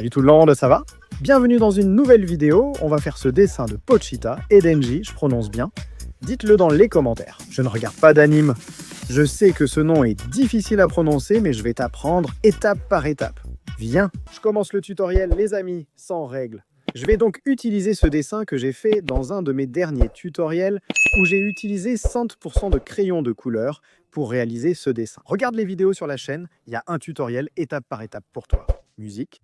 Salut tout le monde, ça va? Bienvenue dans une nouvelle vidéo, on va faire ce dessin de Pochita et Denji, je prononce bien. Dites-le dans les commentaires. Je ne regarde pas d'anime. Je sais que ce nom est difficile à prononcer, mais je vais t'apprendre étape par étape. Viens, je commence le tutoriel les amis, sans règles. Je vais donc utiliser ce dessin que j'ai fait dans un de mes derniers tutoriels où j'ai utilisé 100% de crayon de couleur pour réaliser ce dessin. Regarde les vidéos sur la chaîne, il y a un tutoriel étape par étape pour toi. Musique.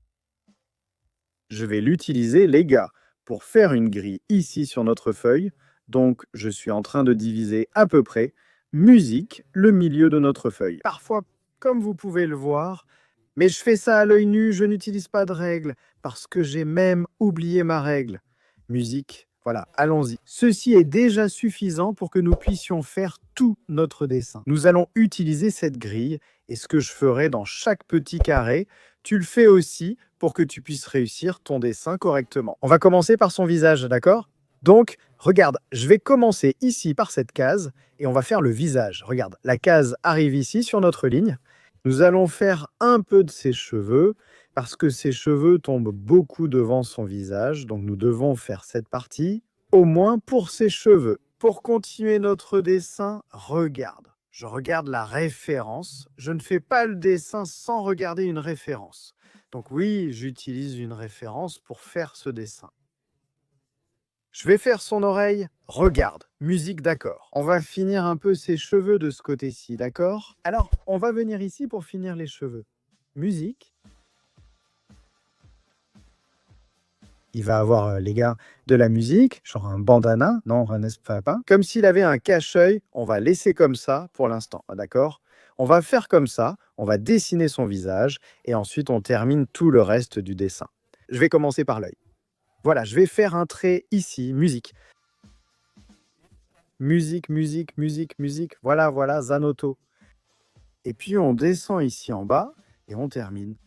Je vais l'utiliser, les gars, pour faire une grille ici sur notre feuille. Donc, je suis en train de diviser à peu près musique, le milieu de notre feuille. Parfois, comme vous pouvez le voir, mais je fais ça à l'œil nu, je n'utilise pas de règles, parce que j'ai même oublié ma règle. Musique, voilà, allons-y. Ceci est déjà suffisant pour que nous puissions faire tout notre dessin. Nous allons utiliser cette grille, et ce que je ferai dans chaque petit carré, tu le fais aussi pour que tu puisses réussir ton dessin correctement. On va commencer par son visage, d'accord? Donc, regarde, je vais commencer ici par cette case, et on va faire le visage. Regarde, la case arrive ici sur notre ligne. Nous allons faire un peu de ses cheveux, parce que ses cheveux tombent beaucoup devant son visage, donc nous devons faire cette partie, au moins pour ses cheveux. Pour continuer notre dessin, regarde. Je regarde la référence. Je ne fais pas le dessin sans regarder une référence. Donc oui, j'utilise une référence pour faire ce dessin. Je vais faire son oreille. Regarde, musique d'accord. On va finir un peu ses cheveux de ce côté-ci, d'accord? Alors, on va venir ici pour finir les cheveux. Musique. Il va avoir, les gars, de la musique, genre un bandana, non, n'est-ce pas? Comme s'il avait un cache-œil, on va laisser comme ça pour l'instant, d'accord? On va faire comme ça, on va dessiner son visage, et ensuite on termine tout le reste du dessin. Je vais commencer par l'œil. Voilà, je vais faire un trait ici, musique. Musique, musique, musique, musique, voilà, voilà, Zanoto. Et puis on descend ici en bas, et on termine.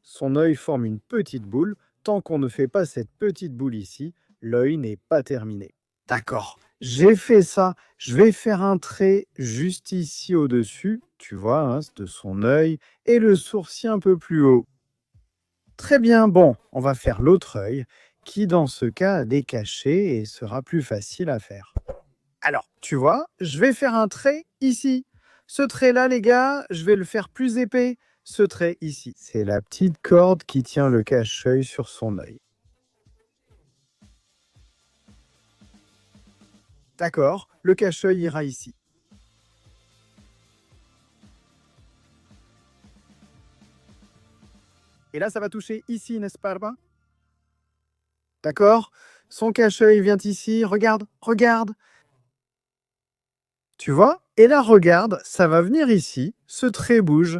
Son œil forme une petite boule. Tant qu'on ne fait pas cette petite boule ici, l'œil n'est pas terminé. D'accord, j'ai fait ça. Je vais faire un trait juste ici au-dessus, tu vois, hein, de son œil, et le sourcil un peu plus haut. Très bien, bon, on va faire l'autre œil, qui dans ce cas est caché et sera plus facile à faire. Alors, tu vois, je vais faire un trait ici. Ce trait-là, les gars, je vais le faire plus épais. Ce trait ici, c'est la petite corde qui tient le cache-œil sur son œil. D'accord, le cache-œil ira ici. Et là, ça va toucher ici, n'est-ce pas? D'accord? Son cache-œil vient ici. Regarde, regarde. Tu vois? Et là, regarde, ça va venir ici. Ce trait bouge.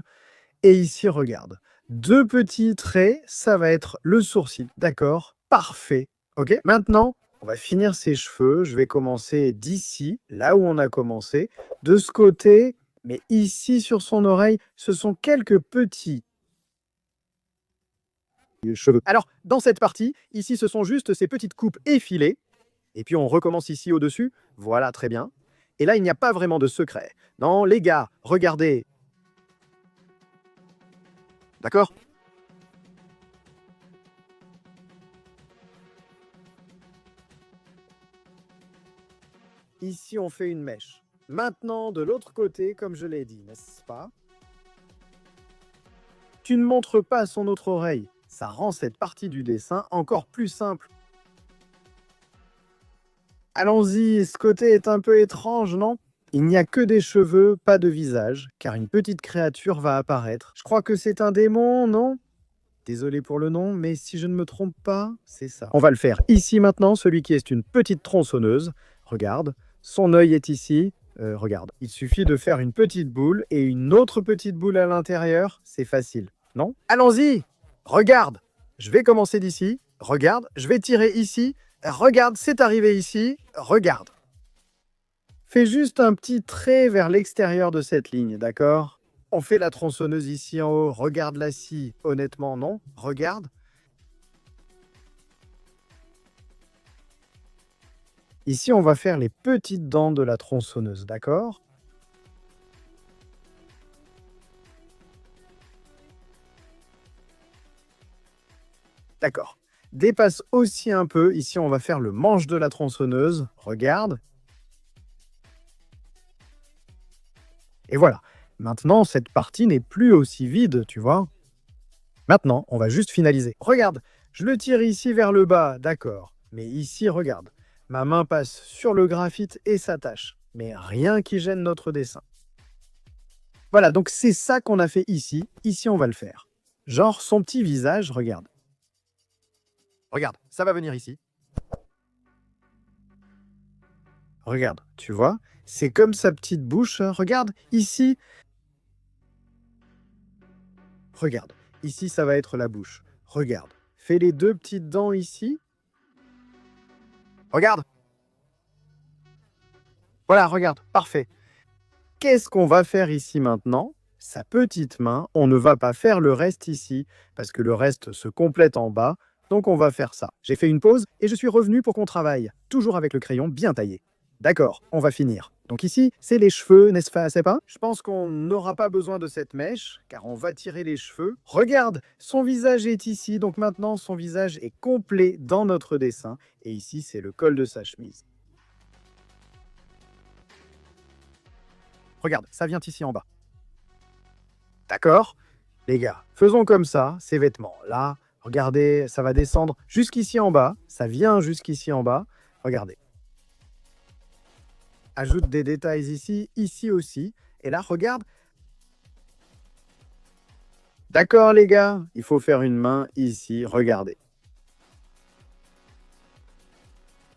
Et ici, regarde. Deux petits traits, ça va être le sourcil. D'accord? Parfait. Ok? Maintenant, on va finir ses cheveux. Je vais commencer d'ici, là où on a commencé. De ce côté, mais ici sur son oreille, ce sont quelques petits cheveux. Alors, dans cette partie, ici, ce sont juste ces petites coupes effilées. Et puis, on recommence ici au-dessus. Voilà, très bien. Et là, il n'y a pas vraiment de secret. Non, les gars, regardez. D'accord? Ici, on fait une mèche. Maintenant, de l'autre côté, comme je l'ai dit, n'est-ce pas? Tu ne montres pas son autre oreille. Ça rend cette partie du dessin encore plus simple. Allons-y, ce côté est un peu étrange, non? Il n'y a que des cheveux, pas de visage, car une petite créature va apparaître. Je crois que c'est un démon, non? Désolé pour le nom, mais si je ne me trompe pas, c'est ça. On va le faire ici maintenant, celui qui est une petite tronçonneuse. Regarde, son œil est ici. Regarde, il suffit de faire une petite boule et une autre petite boule à l'intérieur. C'est facile, non? Allons-y! Regarde! Je vais commencer d'ici. Regarde, je vais tirer ici. Regarde, c'est arrivé ici. Regarde. Fais juste un petit trait vers l'extérieur de cette ligne, d'accord? On fait la tronçonneuse ici en haut. Regarde la scie. Honnêtement, non. Regarde. Ici, on va faire les petites dents de la tronçonneuse, d'accord? D'accord. Dépasse aussi un peu. Ici, on va faire le manche de la tronçonneuse. Regarde. Et voilà. Maintenant, cette partie n'est plus aussi vide, tu vois. Maintenant, on va juste finaliser. Regarde, je le tire ici vers le bas, d'accord. Mais ici, regarde. Ma main passe sur le graphite et s'attache. Mais rien qui gêne notre dessin. Voilà, donc c'est ça qu'on a fait ici. Ici, on va le faire. Genre, son petit visage, regarde. Regarde, ça va venir ici. Regarde, tu vois, c'est comme sa petite bouche. Regarde, ici. Regarde, ici, ça va être la bouche. Regarde, fais les deux petites dents ici. Regarde. Voilà, regarde, parfait. Qu'est-ce qu'on va faire ici maintenant? Sa petite main, on ne va pas faire le reste ici, parce que le reste se complète en bas, donc on va faire ça. J'ai fait une pause et je suis revenu pour qu'on travaille, toujours avec le crayon bien taillé. D'accord, on va finir. Donc ici, c'est les cheveux, n'est-ce pas, c'est pas? Je pense qu'on n'aura pas besoin de cette mèche, car on va tirer les cheveux. Regarde, son visage est ici, donc maintenant son visage est complet dans notre dessin, et ici c'est le col de sa chemise. Regarde, ça vient ici en bas. D'accord? Les gars, faisons comme ça, ces vêtements. Là, regardez, ça va descendre jusqu'ici en bas. Ça vient jusqu'ici en bas. Regardez. Ajoute des détails ici, ici aussi. Et là, regarde. D'accord, les gars, il faut faire une main ici. Regardez.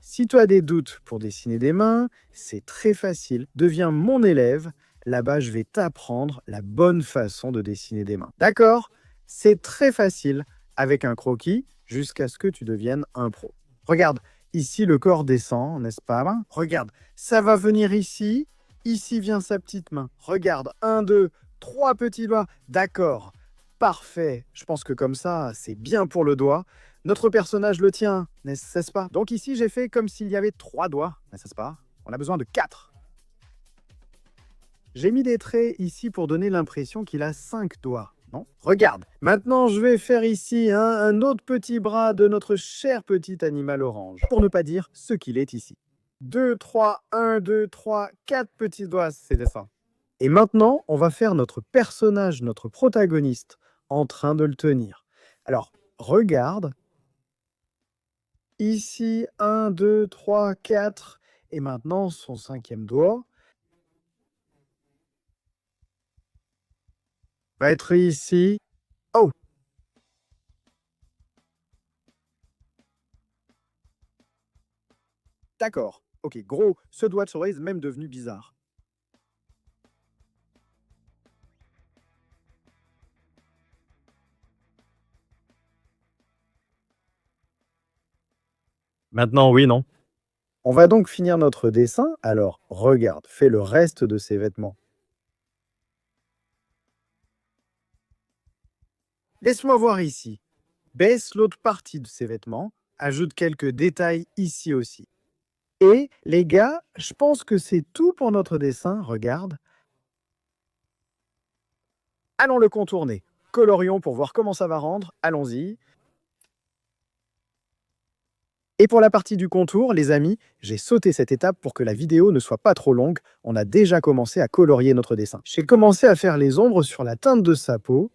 Si tu as des doutes pour dessiner des mains, c'est très facile. Deviens mon élève. Là-bas, je vais t'apprendre la bonne façon de dessiner des mains. D'accord? C'est très facile avec un croquis jusqu'à ce que tu deviennes un pro. Regarde, ici le corps descend, n'est-ce pas? Regarde, ça va venir ici. Ici vient sa petite main. Regarde, 1, 2, 3 petits doigts. D'accord, parfait. Je pense que comme ça, c'est bien pour le doigt. Notre personnage le tient, n'est-ce pas? Donc ici, j'ai fait comme s'il y avait 3 doigts, n'est-ce pas? On a besoin de 4. J'ai mis des traits ici pour donner l'impression qu'il a 5 doigts, non? Regarde, maintenant je vais faire ici un autre petit bras de notre cher petit animal orange, pour ne pas dire ce qu'il est ici. 2, 3, 1, 2, 3, 4 petits doigts, c'est ça. Et maintenant, on va faire notre personnage, notre protagoniste, en train de le tenir. Alors, regarde. Ici, 1, 2, 3, 4. Et maintenant, son 5e doigt va être ici. Oh! D'accord. Ok, gros, ce doigt de souris est même devenu bizarre. Maintenant, oui, non? On va donc finir notre dessin. Alors, regarde, fais le reste de ses vêtements. Laisse-moi voir ici. Baisse l'autre partie de ses vêtements. Ajoute quelques détails ici aussi. Et les gars, je pense que c'est tout pour notre dessin. Regarde. Allons le contourner. Colorions pour voir comment ça va rendre. Allons-y. Et pour la partie du contour, les amis, j'ai sauté cette étape pour que la vidéo ne soit pas trop longue. On a déjà commencé à colorier notre dessin. J'ai commencé à faire les ombres sur la teinte de sa peau,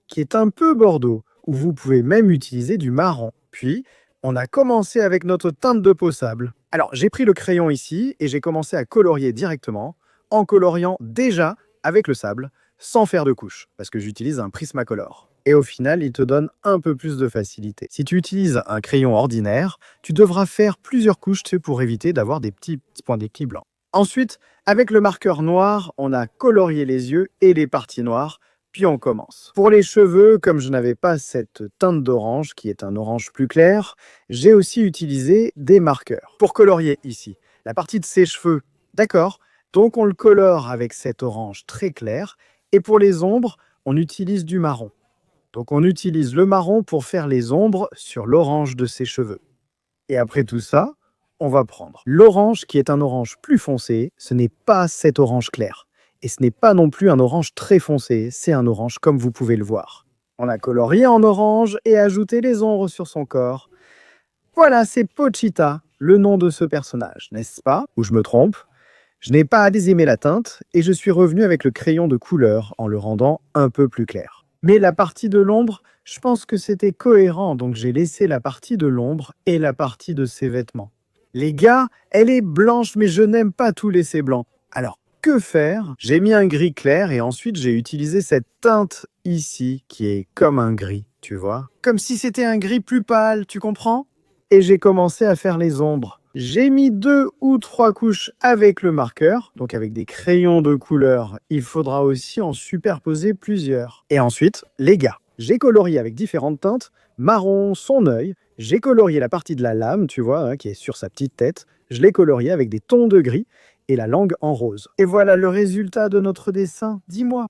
qui est un peu bordeaux, ou vous pouvez même utiliser du marron. Puis, on a commencé avec notre teinte de peau sable. Alors, j'ai pris le crayon ici et j'ai commencé à colorier directement, en coloriant déjà avec le sable, sans faire de couche, parce que j'utilise un Prismacolor. Et au final, il te donne un peu plus de facilité. Si tu utilises un crayon ordinaire, tu devras faire plusieurs couches pour éviter d'avoir des petits points d'équilibre blancs. Ensuite, avec le marqueur noir, on a colorié les yeux et les parties noires, puis on commence. Pour les cheveux, comme je n'avais pas cette teinte d'orange, qui est un orange plus clair, j'ai aussi utilisé des marqueurs. Pour colorier ici, la partie de ses cheveux, d'accord, donc on le colore avec cet orange très clair, et pour les ombres, on utilise du marron. Donc on utilise le marron pour faire les ombres sur l'orange de ses cheveux. Et après tout ça, on va prendre l'orange qui est un orange plus foncé. Ce n'est pas cet orange clair. Et ce n'est pas non plus un orange très foncé. C'est un orange comme vous pouvez le voir. On a colorié en orange et ajouté les ombres sur son corps. Voilà, c'est Pochita, le nom de ce personnage, n'est-ce pas? Ou je me trompe? Je n'ai pas désaimé la teinte et je suis revenu avec le crayon de couleur en le rendant un peu plus clair. Mais la partie de l'ombre, je pense que c'était cohérent, donc j'ai laissé la partie de l'ombre et la partie de ses vêtements. Les gars, elle est blanche, mais je n'aime pas tout laisser blanc. Alors, que faire? J'ai mis un gris clair et ensuite j'ai utilisé cette teinte ici qui est comme un gris, tu vois? Comme si c'était un gris plus pâle, tu comprends? Et j'ai commencé à faire les ombres. J'ai mis 2 ou 3 couches avec le marqueur, donc avec des crayons de couleur. Il faudra aussi en superposer plusieurs. Et ensuite, les gars. J'ai colorié avec différentes teintes, marron, son œil. J'ai colorié la partie de la lame, tu vois, qui est sur sa petite tête. Je l'ai colorié avec des tons de gris et la langue en rose. Et voilà le résultat de notre dessin. Dis-moi.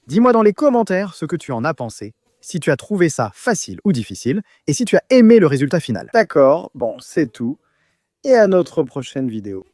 Dis-moi dans les commentaires ce que tu en as pensé, si tu as trouvé ça facile ou difficile, et si tu as aimé le résultat final. D'accord, bon, c'est tout. Et à notre prochaine vidéo.